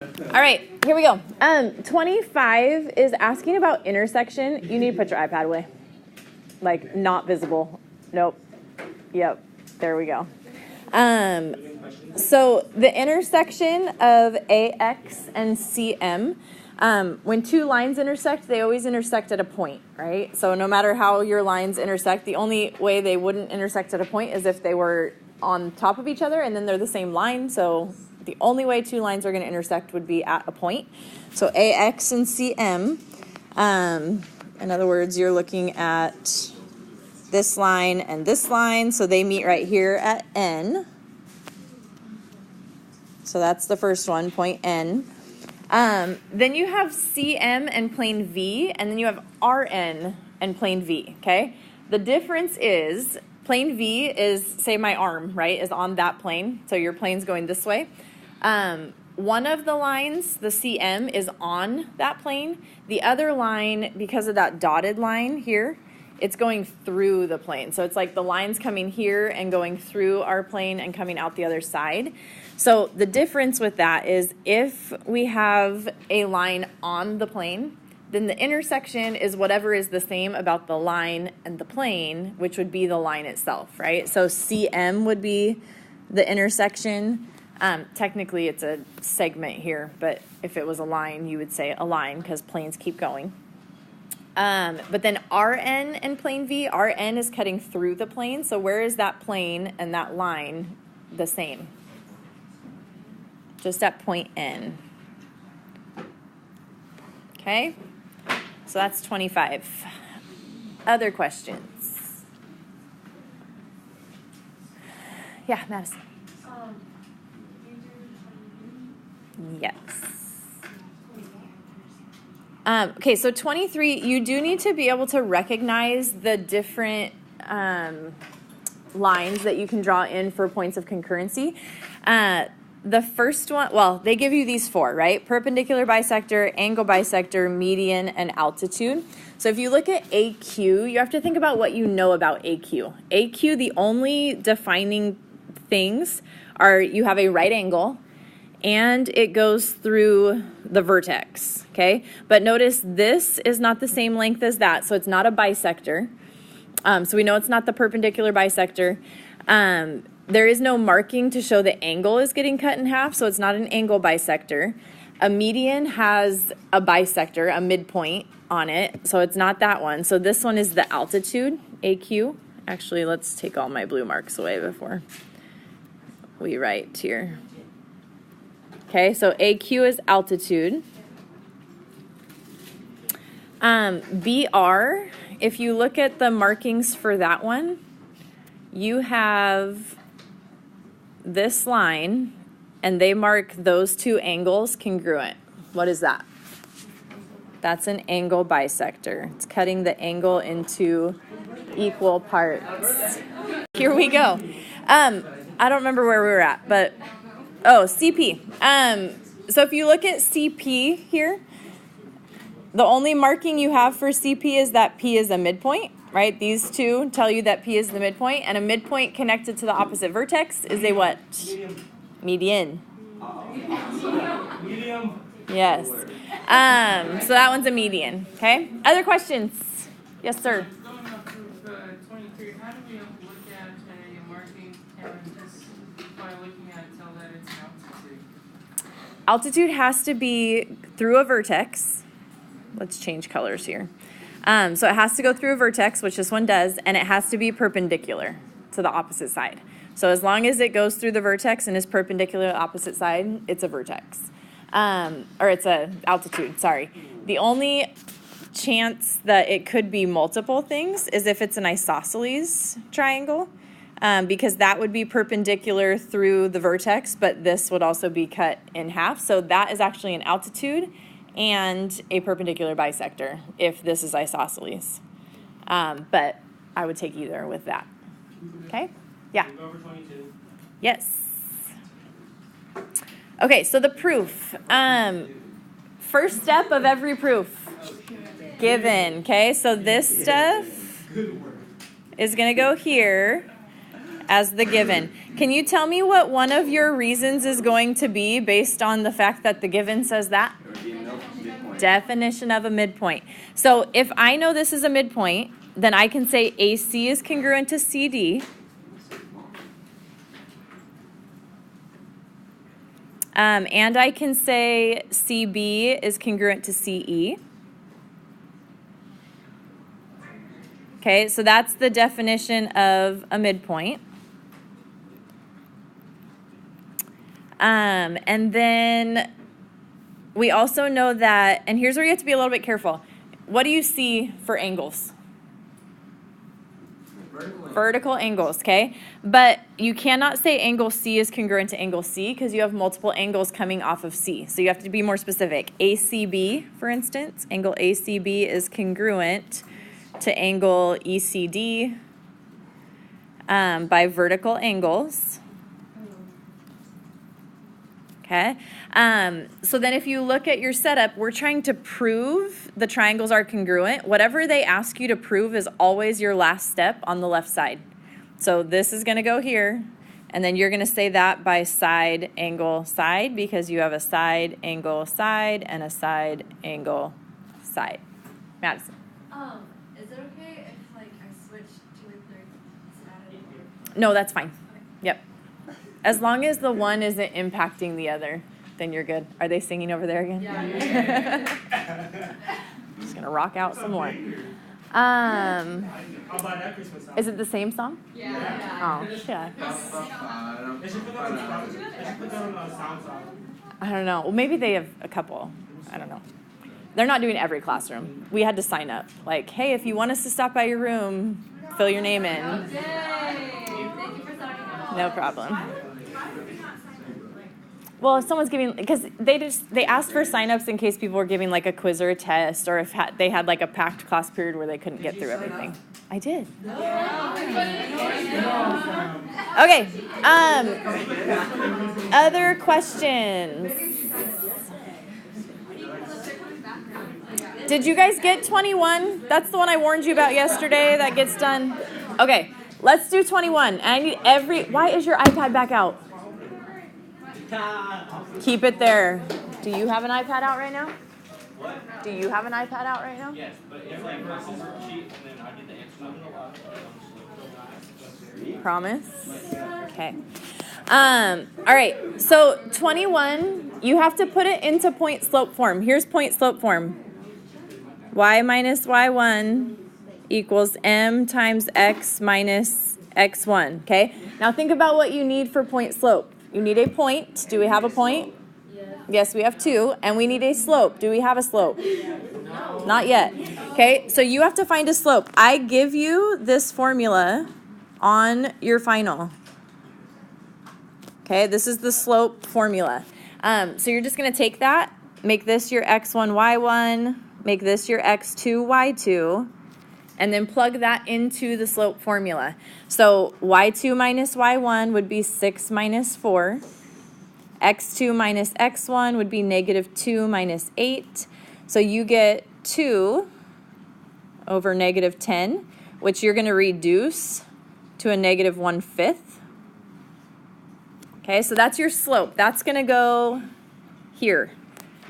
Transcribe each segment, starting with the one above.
All right, here we go. 25 is asking about intersection. You need to put your iPad away. Like, not visible. Nope. Yep, there we go. So the intersection of AX and CM, when two lines intersect, they always intersect at a point, right? So no matter how your lines intersect, the only way they wouldn't intersect at a point is if they were on top of each other and then they're the same line. So the only way two lines are going to intersect would be at a point. So AX and CM, in other words, you're looking at this line and this line, so they meet right here at N. So that's the first one, point N. Then you have CM and plane V, and then you have RN and plane V, okay? The difference is plane V is, say my arm, right, is on that plane, so your plane's going this way. One of the lines, the CM, is on that plane. The other line, because of that dotted line here, it's going through the plane. So it's like the line's coming here and going through our plane and coming out the other side. So the difference with that is if we have a line on the plane, then the intersection is whatever is the same about the line and the plane, which would be the line itself, right? So CM would be the intersection. Technically, it's a segment here, but if it was a line, you would say a line because planes keep going. But then RN and plane V, RN is cutting through the plane. So where is that plane and that line the same? Just at point N. Okay, so that's 25. Other questions? Yeah, Madison. Yes. Okay, so 23, you do need to be able to recognize the different lines that you can draw in for points of concurrency. The first one, well, they give you these four, right? Perpendicular bisector, angle bisector, median, and altitude. So if you look at AQ, you have to think about what you know about AQ. AQ, the only defining things are you have a right angle, and it goes through the vertex, okay? But notice this is not the same length as that, so it's not a bisector. So we know it's not the perpendicular bisector. There is no marking to show the angle is getting cut in half, so it's not an angle bisector. A median has a bisector, a midpoint on it, so it's not that one. So this one is the altitude, AQ. Actually, let's take all my blue marks away before we write here. Okay, so AQ is altitude. BR, if you look at the markings for that one, you have this line, and they mark those two angles congruent. What is that? That's an angle bisector. It's cutting the angle into equal parts. Here we go. I don't remember where we were at, but CP. So if you look at CP here, the only marking you have for CP is that P is a midpoint, right? These two tell you that P is the midpoint, and a midpoint connected to the opposite vertex is a what? Median. Medium. Yes. So that one's a median, okay? Other questions? Yes, sir. Going off of 23, how do we look at a marking and just by looking at it tell that it's altitude? Altitude has to be through a vertex. Let's change colors here. So it has to go through a vertex, which this one does, and it has to be perpendicular to the opposite side. So as long as it goes through the vertex and is perpendicular to the opposite side, it's a vertex. Or it's a altitude, sorry. The only chance that it could be multiple things is if it's an isosceles triangle, because that would be perpendicular through the vertex, but this would also be cut in half. So that is actually an altitude and a perpendicular bisector if this is isosceles. But I would take either with that. Okay? Yeah. Over 22. Yes. Okay, so the proof. First step of every proof. Given. Okay, so this stuff is going to go here. as the given. Can you tell me what one of your reasons is going to be based on the fact that the given says that? Definition of a midpoint. So if I know this is a midpoint, then I can say AC is congruent to CD. And I can say CB is congruent to CE. Okay, so that's the definition of a midpoint. And then we also know that, and here's where you have to be a little bit careful. What do you see for angles? Vertical angles, okay? But you cannot say angle C is congruent to angle C because you have multiple angles coming off of C. So you have to be more specific. ACB, for instance, angle ACB is congruent to angle ECD by vertical angles. Okay, so then if you look at your setup, we're trying to prove the triangles are congruent. Whatever they ask you to prove is always your last step on the left side. So this is going to go here, and then you're going to say that by side, angle, side, because you have a side, angle, side, and a side, angle, side. Madison. Is it okay if like I switch to a third side? No, that's fine. Yep. As long as the one isn't impacting the other, then you're good. Are they singing over there again? Yeah. Just gonna rock out some more. Is it the same song? Yeah. Oh, shit. I don't know. Well, maybe they have a couple. I don't know. They're not doing every classroom. We had to sign up. Like, hey, if you want us to stop by your room, fill your name in. Yay! Thank you for signing up. No problem. Well, if someone's giving, because they asked for signups in case people were giving like a quiz or a test, or if they had like a packed class period where they couldn't get through everything. I did. Okay. Other questions? Did you guys get 21? That's the one I warned you about yesterday that gets done. Okay, let's do 21. And I need why is your iPad back out? Keep it there. Do you have an iPad out right now? What? Do you have an iPad out right now? Yes, but if like versus worksheet and then I get the answers. Promise? Okay. All right, so 21, you have to put it into point slope form. Here's point slope form. Y minus y1 equals m times x minus x1, okay? Now think about what you need for point slope. You need a point. Do we have a point? Yes, we have two. And we need a slope. Do we have a slope? No. Not yet. Okay, so you have to find a slope. I give you this formula on your final. Okay, this is the slope formula. So you're just going to take that, make this your x1, y1, make this your x2, y2, and then plug that into the slope formula. So y2 minus y1 would be 6 minus 4. x2 minus x1 would be negative 2 minus 8. So you get 2 over negative 10, which you're going to reduce to a negative 1/5. Okay, so that's your slope. That's going to go here.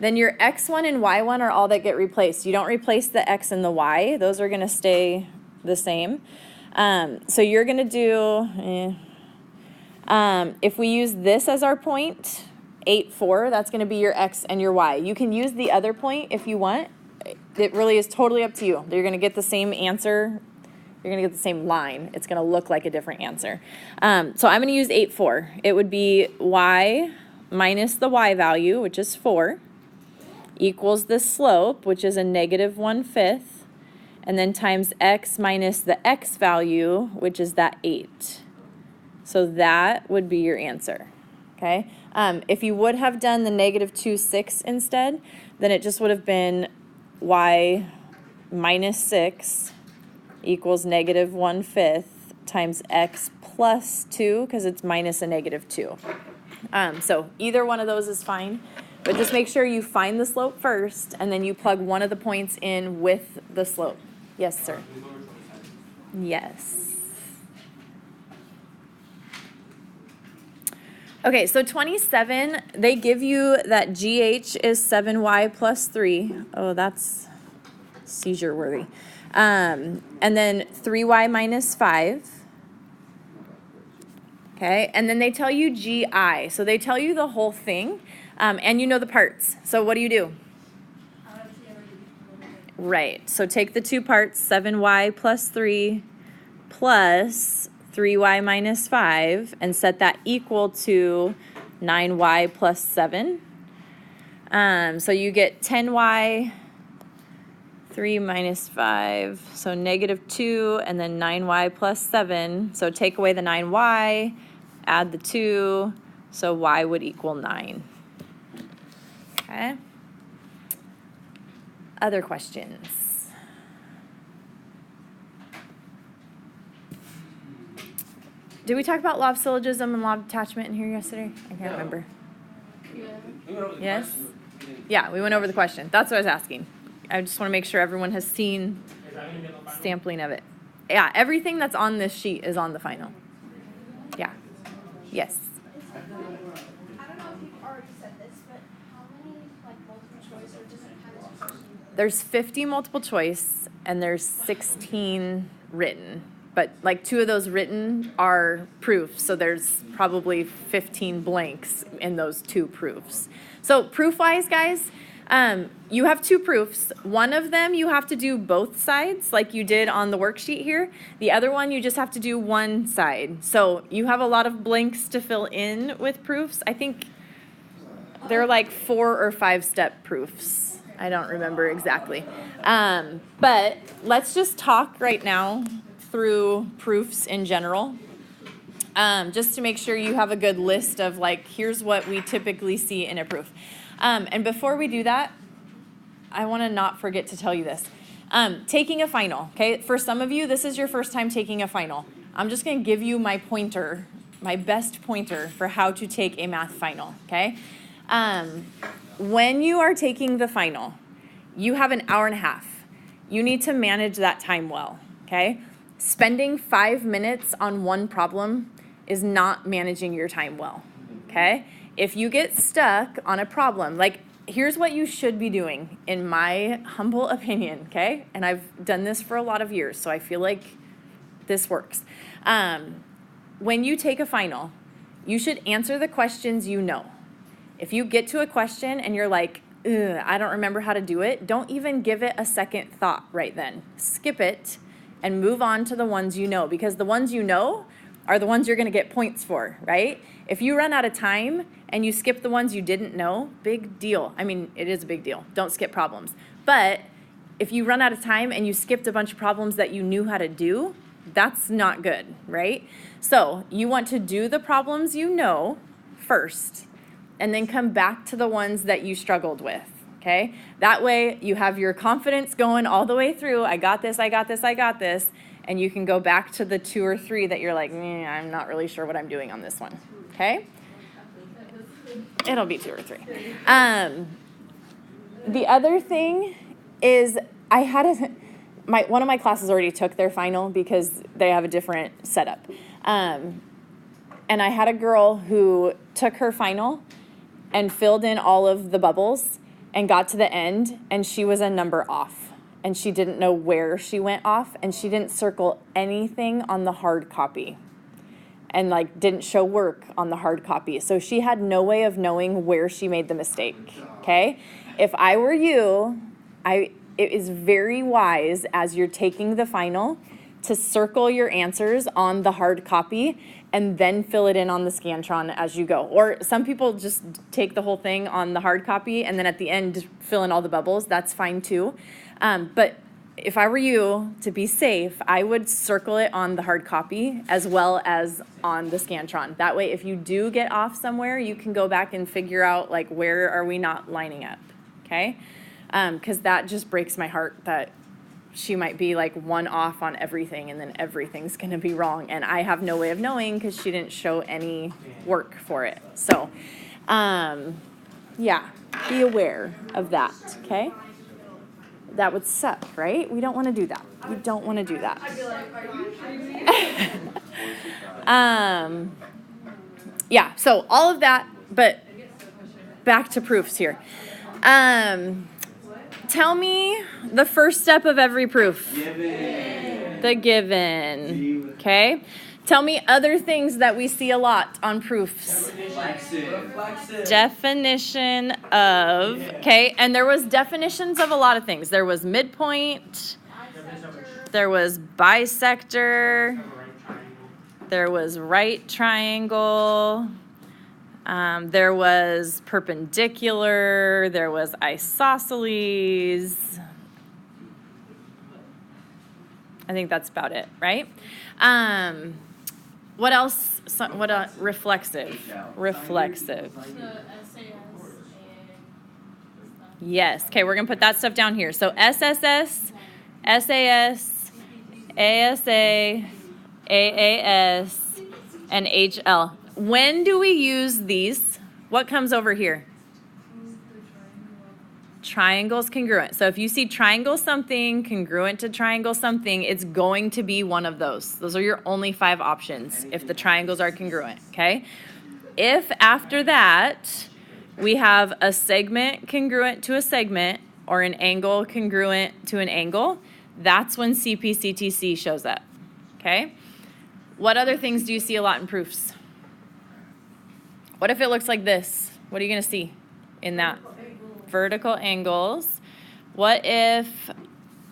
Then your x1 and y1 are all that get replaced. You don't replace the x and the y. Those are going to stay the same. So you're going to do, if we use this as our point, 8, 4, that's going to be your x and your y. You can use the other point if you want. It really is totally up to you. You're going to get the same answer. You're going to get the same line. It's going to look like a different answer. So I'm going to use 8, 4. It would be y minus the y value, which is 4, equals the slope, which is a negative 1/5, and then times x minus the x value, which is that 8. So that would be your answer, okay? If you would have done the negative 2, 6 instead, then it just would have been y minus 6 equals negative 1/5 times x plus 2, because it's minus a negative 2. So either one of those is fine. But just make sure you find the slope first, and then you plug one of the points in with the slope. Yes, sir. Yes. Okay, so 27, they give you that GH is 7y plus 3. Oh, that's seizure worthy. And then 3y minus 5. Okay, and then they tell you GI. So they tell you the whole thing, and you know the parts. So what do? Right, so take the two parts, 7y plus 3 plus 3y minus 5, and set that equal to 9y plus 7. So you get 10y, 3 minus 5, so negative 2, and then 9y plus 7. So take away the 9y, add the 2, so y would equal 9. Okay. Other questions? Did we talk about law of syllogism and law of detachment in here yesterday? I can't remember. Yes? Yeah, we went over the question. That's what I was asking. I just want to make sure everyone has seen sampling of it. Yeah, everything that's on this sheet is on the final. Yeah. Yes. I don't know if you've already said this, but how many multiple choice or different kinds of questions? There's 50 multiple choice and there's 16 written. But 2 of those written are proofs, so there's probably 15 blanks in those 2 proofs. So proof-wise, guys, you have 2 proofs. One of them you have to do both sides like you did on the worksheet here. The other one you just have to do one side. So you have a lot of blanks to fill in with proofs. I think they're 4 or 5 step proofs. I don't remember exactly. But let's just talk right now through proofs in general, just to make sure you have a good list of here's what we typically see in a proof. And before we do that, I want to not forget to tell you this. Taking a final, okay? For some of you, this is your first time taking a final. I'm just going to give you my pointer, my best pointer for how to take a math final, okay? When you are taking the final, you have an hour and a half. You need to manage that time well, okay? Spending 5 minutes on one problem is not managing your time well, okay? If you get stuck on a problem, here's what you should be doing, in my humble opinion, okay? And I've done this for a lot of years, so I feel like this works. When you take a final, you should answer the questions you know. If you get to a question and you're like, I don't remember how to do it, don't even give it a second thought right then. Skip it and move on to the ones you know, because the ones you know are the ones you're going to get points for, right? If you run out of time and you skip the ones you didn't know, big deal. I mean, it is a big deal. Don't skip problems. But if you run out of time and you skipped a bunch of problems that you knew how to do, that's not good, right? So you want to do the problems you know first, and then come back to the ones that you struggled with. Okay? That way you have your confidence going all the way through. I got this, I got this, I got this. And you can go back to the 2 or 3 that you're like, I'm not really sure what I'm doing on this one. Okay? It'll be 2 or 3. The other thing is I had one of my classes already took their final because they have a different setup. And I had a girl who took her final and filled in all of the bubbles and got to the end, and she was a number off, and she didn't know where she went off, and she didn't circle anything on the hard copy, and didn't show work on the hard copy. So she had no way of knowing where she made the mistake. Okay? If I were you, it is very wise as you're taking the final to circle your answers on the hard copy and then fill it in on the Scantron as you go. Or some people just take the whole thing on the hard copy and then at the end fill in all the bubbles. That's fine too. But if I were you, to be safe, I would circle it on the hard copy as well as on the Scantron. That way, if you do get off somewhere, you can go back and figure out where are we not lining up, okay? Because that just breaks my heart that she might be 1 off on everything and then everything's going to be wrong. And I have no way of knowing because she didn't show any work for it. So, yeah, be aware of that, okay? That would suck, right? We don't want to do that. We don't want to do that. Yeah, so all of that, but back to proofs here. Tell me the first step of every proof. Given. The given. Okay? Tell me other things that we see a lot on proofs. Reflexive. Definition of, okay, and there was definitions of a lot of things. There was midpoint, there was bisector, there was right triangle, there was perpendicular, there was isosceles. I think that's about it, right? What else? Reflexive. Reflexive. The SAS and Yes. Okay, we're going to put that stuff down here. So SSS, SAS, ASA, AAS, and HL. When do we use these? What comes over here? Triangles congruent. So if you see triangle something, congruent to triangle something, it's going to be one of those. Those are your only 5 options if the triangles are congruent, okay? If after that we have a segment congruent to a segment or an angle congruent to an angle, that's when CPCTC shows up, okay? What other things do you see a lot in proofs? What if it looks like this? What are you going to see in that? Vertical angles. What if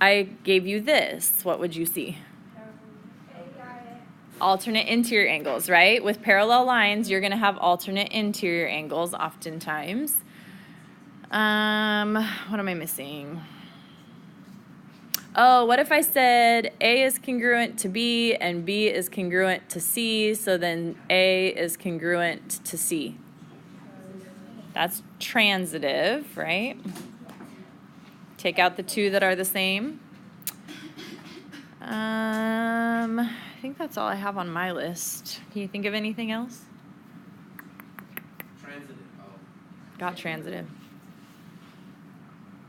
I gave you this? What would you see? Alternate interior angles, right? With parallel lines, you're going to have alternate interior angles oftentimes. What am I missing? Oh, what if I said A is congruent to B and B is congruent to C, so then A is congruent to C? That's transitive, right? Take out the 2 that are the same. I think that's all I have on my list. Can you think of anything else? Transitive. Oh. Got transitive.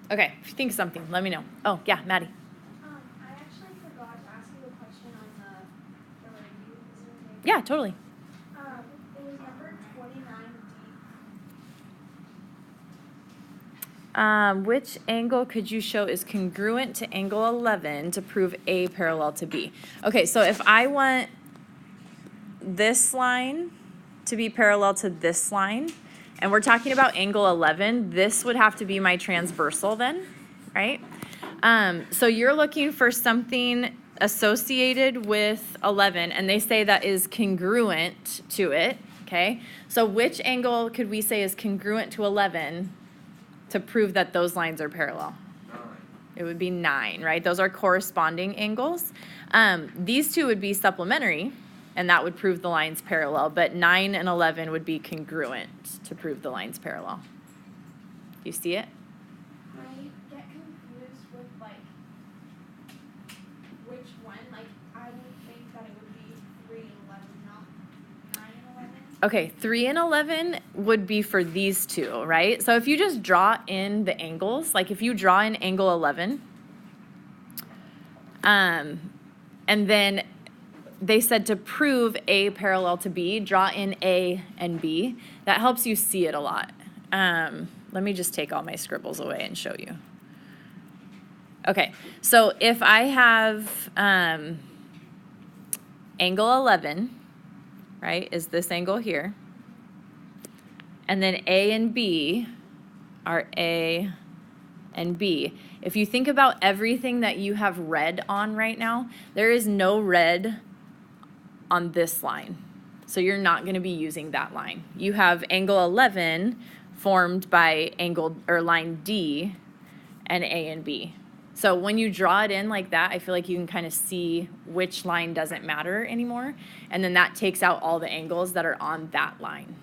Okay, if you think of something, let me know. Oh, yeah, Maddie. I actually forgot to ask you a question on the review. Is it okay? Yeah, totally. It was number 29D. Which angle could you show is congruent to angle 11 to prove A parallel to B? Okay, so if I want this line to be parallel to this line, and we're talking about angle 11, this would have to be my transversal then, right? So you're looking for something associated with 11, and they say that is congruent to it, okay? So which angle could we say is congruent to 11 to prove that those lines are parallel? 9. It would be 9, right? Those are corresponding angles. These 2 would be supplementary, and that would prove the lines parallel, but 9 and 11 would be congruent to prove the lines parallel. You see it? I get confused with like which one. Like I would think that it would be 3 and 11, not 9 and 11. Okay, 3 and 11 would be for these 2, right? So if you just draw in the angles, like if you draw in angle 11, and then they said to prove A parallel to B, draw in A and B. That helps you see it a lot. Let me just take all my scribbles away and show you. Okay, so if I have angle 11, right, is this angle here, and then A and B are A and B. If you think about everything that you have red on right now, there is no red on this line. So you're not going to be using that line. You have angle 11 formed by angle or line D and A and B. So when you draw it in like that, I feel like you can kind of see which line doesn't matter anymore. And then that takes out all the angles that are on that line.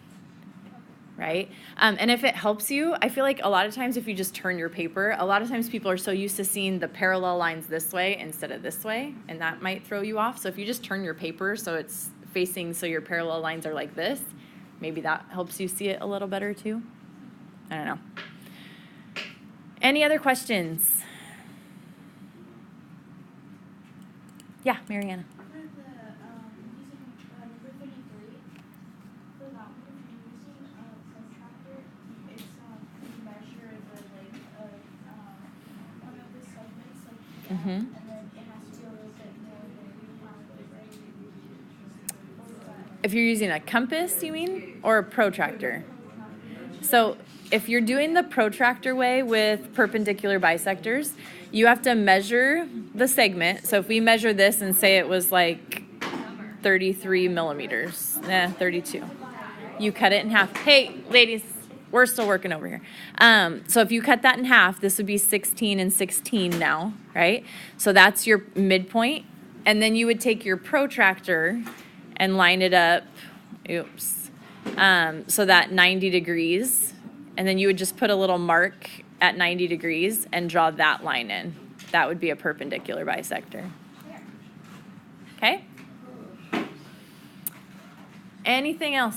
Right? And if it helps you, I feel like a lot of times if you just turn your paper, a lot of times people are so used to seeing the parallel lines this way instead of this way, and that might throw you off. So if you just turn your paper so it's facing so your parallel lines are like this, maybe that helps you see it a little better too. I don't know. Any other questions? Yeah, Mariana. For the number 33, for that one, Mm-hmm. and then it has to be a little bit more than If you're using a compass, you mean, or a protractor? So if you're doing the protractor way with perpendicular bisectors, you have to measure the segment. So if we measure this and say it was like 33 millimeters, 32. You cut it in half. Hey, ladies, we're still working over here. So if you cut that in half, this would be 16 and 16 now, right? So that's your midpoint. And then you would take your protractor and line it up, so that 90 degrees. And then you would just put a little mark at 90 degrees and draw that line in. That would be a perpendicular bisector. Okay? Anything else?